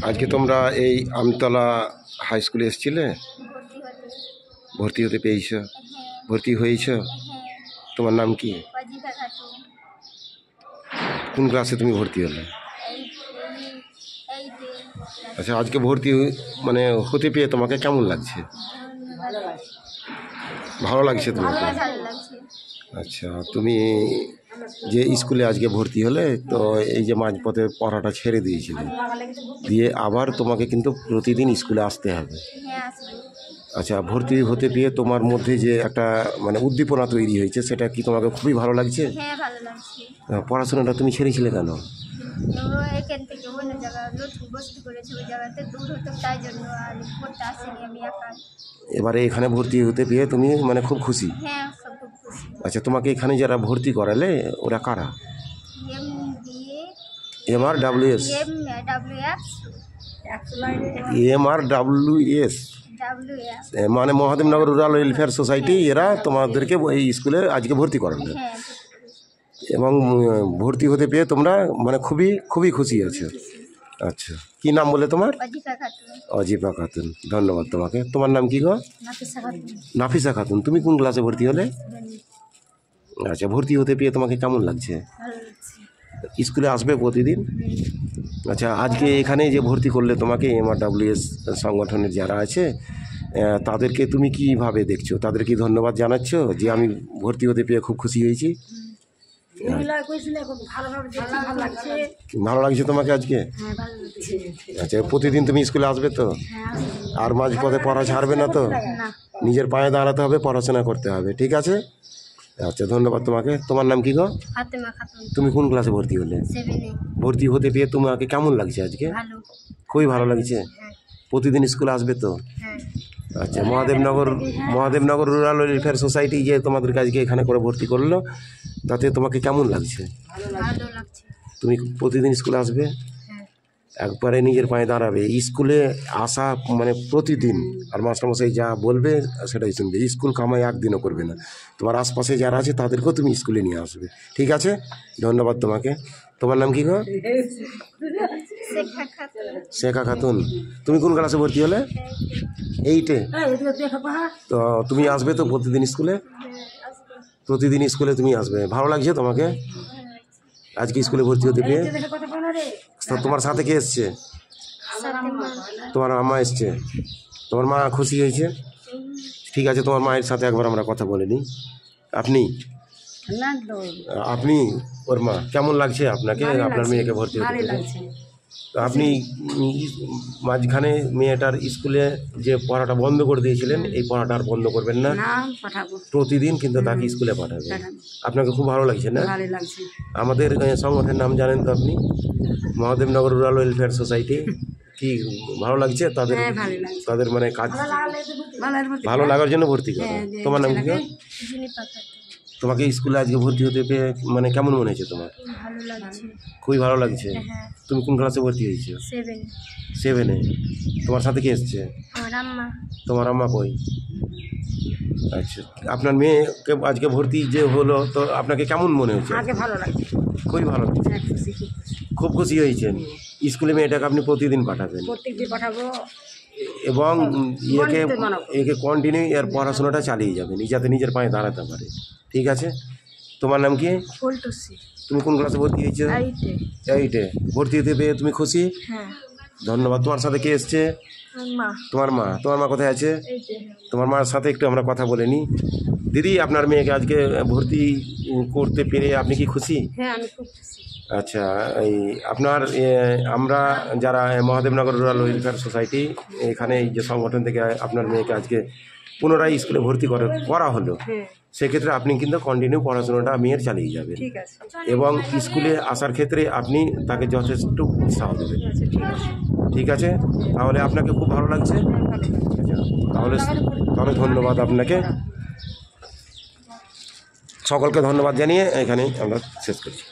আজকে তোমরা এই আমতলা হাই স্কুলে এসেছিলে, ভর্তি হতে পেয়েছ, ভর্তি হয়েছ? তোমার নাম কি? কোন ক্লাসে তুমি ভর্তি হলে? আচ্ছা, আজকে ভর্তি মানে হতে পেয়ে তোমাকে কেমন লাগছে? ভালো লাগছে তোমাকে? আচ্ছা, তুমি যে স্কুলে আজকে ভর্তি হলে, তো এই যে মাঝপথে পড়াটা ছেড়ে দিয়েছিলে, দিয়ে আবার তোমাকে কিন্তু প্রতিদিন স্কুলে আসতে হবে। আচ্ছা, ভর্তি হতে পেয়ে তোমার মধ্যে যে একটা মানে উদ্দীপনা তৈরি হয়েছে, সেটা কি তোমাকে খুবই ভালো লাগছে? হ্যাঁ, ভালো লাগছে। পড়াশোনাটা তুমি ছেড়েছিলে কেন? এখান থেকে অন্য জায়গায় নতুন বসতি করেছে, ওই জায়গাতে দূর হতো, তাই জন্য আর পড়তে আসেনি আমি একা। এবারে এখানে ভর্তি হতে পেয়ে তুমি মানে খুব খুশি? হ্যাঁ, খুব খুশি। আচ্ছা, তোমাকে এখানে যারা ভর্তি করালে ওরা কারা? MRWS মানে মহাদেবনগর রুরাল ওয়েলফেয়ার সোসাইটি, এরা তোমাদেরকে এই স্কুলে আজকে ভর্তি করালে, এবং ভর্তি হতে পেয়ে তোমরা মানে খুবই খুবই খুশি আছো। আচ্ছা, কি নাম বলে তোমার? অজিফা খাতুন। ধন্যবাদ তোমাকে। তোমার নাম কি গো? নাফিসা খাতুন। তুমি কোন ক্লাসে ভর্তি হলে? আচ্ছা, ভর্তি হতে পেয়ে তোমাকে কেমন লাগছে? স্কুলে আসবে প্রতিদিন? আচ্ছা, আজকে এখানে যে ভর্তি করলে তোমাকে, MRWS সংগঠনের যারা আছে তাদেরকে তুমি কীভাবে দেখছো? তাদের কি ধন্যবাদ জানাচ্ছ যে আমি ভর্তি হতে পেয়ে খুব খুশি হয়েছি? ভালো লাগছে তোমাকে আজকে? আচ্ছা, প্রতিদিন তুমি স্কুলে আসবে তো? আর মাঝপথে পড়া ছাড়বে না তো? নিজের পায়ে দাঁড়াতে হবে, পড়াশোনা করতে হবে, ঠিক আছে? আচ্ছা, ধন্যবাদ তোমাকে। তোমার নাম কি গো? তুমি কোন ক্লাসে ভর্তি হলে? ভর্তি হতে পেয়ে তোমাকে কেমন লাগছে আজকে? খুবই ভালো লাগছে। প্রতিদিন স্কুলে আসবে তো? আচ্ছা, মহাদেবনগর রুরাল ওয়েলফেয়ার সোসাইটি যে তোমাদেরকে আজকে এখানে করে ভর্তি করলো, তাতে তোমাকে কেমন লাগছে? তুমি প্রতিদিন স্কুলে আসবে, একবারে নিজের পায়ে দাঁড়াবে, স্কুলে আসা মানে প্রতিদিন, আর মাস্টারমশাই যা বলবে সেটাই শুনবে। স্কুল কামাই একদিনও করবে না। তোমার আশপাশে যারা আছে তাদেরকেও তুমি স্কুলে নিয়ে আসবে, ঠিক আছে? ধন্যবাদ তোমাকে। তোমার নাম কি গো? শেখা খাতুন। তুমি কোন ক্লাসে ভর্তি হলে? 8-এ। তো তুমি আসবে তো প্রতিদিন স্কুলে? প্রতিদিন স্কুলে তুমি আসবে। ভালো লাগছে তোমাকে আজকে স্কুলে ভর্তি হতে পেয়ে? তোমার সাথে কে এসছে? তোমার মা এসছে। তোমার মা খুশি হয়েছে? ঠিক আছে, তোমার মায়ের সাথে একবার আমরা কথা বলে নিই। আপনি ওর মা, কেমন লাগছে আপনাকে আপনার মেয়েকে ভর্তি হতে পেরে? তো আপনি মাঝখানে মেয়েটার স্কুলে যে পড়াটা বন্ধ করে দিয়েছিলেন, এই পড়াটা আর বন্ধ করবেন না? প্রতিদিন কিন্তু তাকে স্কুলে পাঠাবেন। আপনাকে খুব ভালো লাগছে না? আমাদের সংগঠনের নাম জানেন তো আপনি? Mahadevnagar rural welfare society. কি ভালো লাগছে তাদের মানে কাজ ভালো লাগার জন্য ভর্তি করে? তোমার নাম কি? তোমাকে স্কুলে আজকে ভর্তি হতে পেয়ে মানে কেমন মনে হয়েছে তোমার? খুবই ভালো লাগছে। তুমি কোন ক্লাসে ভর্তি হয়েছো? 7-এ। তোমার সাথে কে এসছে? তোমার আম্মা কই? আচ্ছা, আপনার মেয়েকে আজকে ভর্তি যে হলো, তো আপনাকে কেমন মনে হচ্ছে? খুবই ভালো লাগছে। খুব খুশি হয়েছেন। স্কুলে মেয়েটাকে আপনি প্রতিদিন পাঠাবেন? এবং একে কন্টিনিউ এর পড়াশোনাটা চালিয়ে যাবেন, যাতে নিজের পায়ে দাঁড়াতে পারে, ঠিক আছে? তোমার নাম কি? তুমি কোন ক্লাসে ভর্তি হয়েছো? 8-এ। ভর্তি হতে পেয়ে তুমি খুশি? ধন্যবাদ। তোমার সাথে কে এসছে? তোমার মা। তোমার মা কোথায় আছে? তোমার মার সাথে একটু আমরা কথা বলে নিই। দিদি, আপনার মেয়েকে আজকে ভর্তি করতে পেরে আপনি কি খুশি? আচ্ছা, এই আপনার আমরা যারা মহাদেবনগর রুরাল ওয়েলফেয়ার সোসাইটি, এখানে এই যে সংগঠন থেকে আপনার মেয়েকে আজকে পুনরায় স্কুলে ভর্তি করা হলো, সেক্ষেত্রে আপনি কিন্তু কন্টিনিউ পড়াশোনাটা মেয়ের চালিয়ে যাবেন, এবং স্কুলে আসার ক্ষেত্রে আপনি তাকে যথেষ্ট উৎসাহ দেবেন, ঠিক আছে? তাহলে আপনাকে খুব ভালো লাগছে? তাহলে ধন্যবাদ আপনাকে। সকলকে ধন্যবাদ জানিয়ে এখানেই আমরা শেষ করছি।